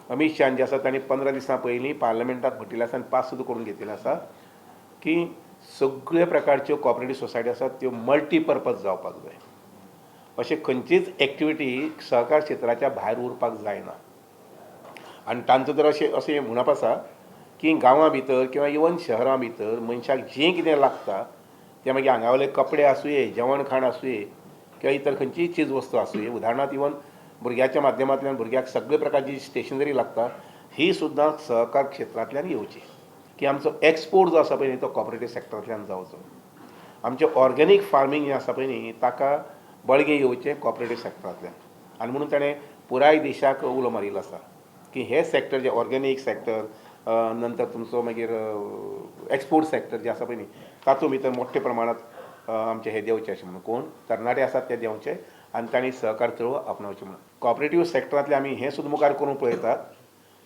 अमित शाह जे आसा तांणी 15 दिसां पयलीं पार्लमेंटात म्हटिल्लें आसा आनी पास सुद्दां करून घेतिल्लें आसा की सगळे प्रकारच्यो कॉपरेटीव सोसायटी आसात त्यो मल्टीपर्पज जावपाक जाय. अशें खंयचीच एक्टिविटी सहकार क्षेत्राच्या भायर उरपाक जायना. आनी तांचो तर अशें म्हणप आसा की गांवां भितर किंवा इवन शहरां भितर मनशाक जें कितें लागता तें मागीर हांगावयले कपडे आसूये, जेवण खाण आसूये किंवा इतर खंयचीय चीज वस्तू आसूये, उदाहरणार्थ इवन भुरग्याच्या माध्यमांतल्यान भुरग्याक सगळे प्रकारची स्टेशनरी लागता ही सुद्दां सहकार क्षेत्रांतल्यान येवची. की आमचो एक्सपोर्ट जो आसा पळय न्ही तो कॉपरेटीव सेक्टरांतल्यान जावचो. आमचें ऑर्गेनीक फार्मींग जें आसा पळय न्ही ताका बळगें येवचें कॉपरेटीव सेक्टरांतल्यान. आनी म्हणून ताणें पुराय देशाक उलो मारिल्लो आसा की हे सेक्टर जे ऑर्गेनीक सेक्टर नंतर तुमचो मागीर एक्सपोर्ट सेक्टर जे आसा पळय न्ही तातूंत भितर मोठ्या प्रमाणांत आमचे हे देंवचे अशें म्हणून कोण तरणाटे आसात ते देंवचे आनी तांणी सहकार चळवळ आपणावची म्हणून. कॉपरेटीव सेक्टरांतले आमी हें सुद्दां मुखार करूंक पळयतात.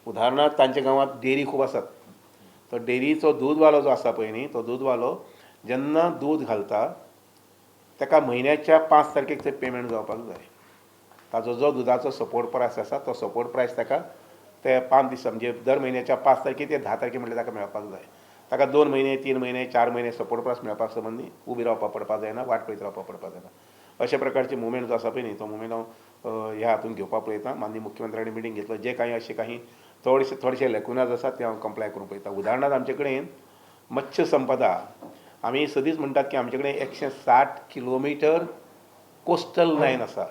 उदाहरणार्थ तांच्या गांवांत डेरी खूब आसात. तो डेरीचो दूदवालो जो आसा पळय न्ही तो दूदवालो जेन्ना दूद घालता ताका म्हयन्याच्या 5 तारखेक ते पेमेंट जावपाक जाय. ताजो जो दुदाचो सपोर्ट प्रायस आसा तो सपोर्ट प्रायस ताका ते 5 दीस म्हणजे दर म्हयन्याच्या 5 तारखे ते 10 तारखे म्हटल्यार ताका मेळपाक जाय. ताका 2 म्हयने 3 म्हयने 4 म्हयने सपोर्ट प्रायस मेळपाक संबंदी उबी रावपाक पडपाक जायना, वाट पळयत रावपाक पडपाक जायना. अशे प्रकारचे मुवमेंट जो आसा पळय न्ही तो मुवमेंट हांव ह्या हातूंत घेवपाक पळयतां. माननीय मुख्यमंत्र्यांनी मिटींग घेतलो जे काही अशे काही थोडेशे लेकुनाज आसात ते हांव कंप्लाय करूंक पळयतां. उदाहरणार्थ आमचे कडेन मत्स्य संपदा आमी सदींच म्हणटात की आमचे कडेन 160 किलोमिटर कोस्टल लायन आसा.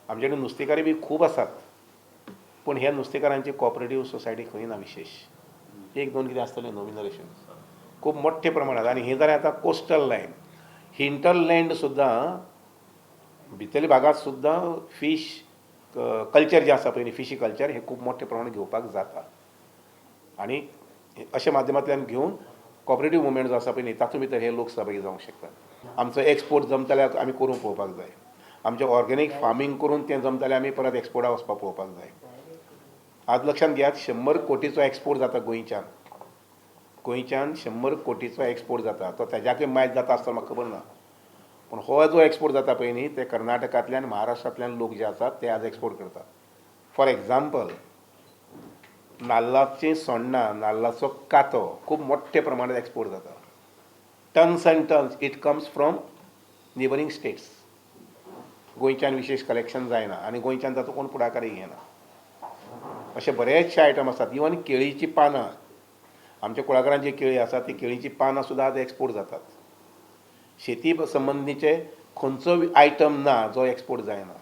आमचे कडेन नुस्तेंकारी बी खूब आसात पूण ह्या नुस्तेंकारांची कॉपरेटीव सोसायटी खंय ना विशेष. 1-2 कितें आसतलें नॉमिनरेशन खूब मोठ्या प्रमाणांत. आनी हें जालें आतां कोस्टल लायन. हिंटरलँड सुद्दां भितरल्या भागांत सुद्दां फीश कल्चर जें आसा पळय न्ही फिशी कल्चर हें खूब मोठ्या प्रमाणांत घेवपाक जाता. आनी अशा माध्यमांतल्यान घेवन कॉपरेटीव मुवमेंट जो आसा पळय न्ही तातूंत भितर हे लोक सहभागी जावंक शकतात. आमचो एक्सपोर्ट जमता जाल्यार आमी करून पळोवपाक जाय. आमचें ऑर्गेनीक फार्मींग करून तें जमता जाल्यार आमी परत एक्सपोर्टाक वचपाक पळोवपाक जाय. आज लक्षांत घेयात 100 कोटीचो एक्सपोर्ट जाता गोंयच्यान 100 कोटीचो एक्सपोर्ट जाता. तो तेज्याकय मायज जाता आसता म्हाका खबर ना. पूण हो जो एक्सपोर्ट जाता पळय न्ही ते कर्नाटकांतल्यान महाराष्ट्रांतल्यान लोक जे आसात ते आज एक्सपोर्ट करतात. फॉर एग्जाम्पल नाल्लाचीं सोण्णां नाल्लाचो कातो खूब मोठ्या प्रमाणांत एक्सपोर्ट जाता. Tons and tons it comes from neighbouring states. गोंयच्यान विशेष कलेक्शन जायना आनी गोंयच्यान तातूंत कोण फुडाकारी घेना. अशे बरेचशे आयटम आसात. इवन केळीचीं पानां आमच्या कुळागरांत जी केळी आसात ती केळीचीं पानां सुद्दां आज एक्सपोर्ट जातात. शेती संबंदीचे खंयचो आयटम ना जो एक्सपोर्ट जायना.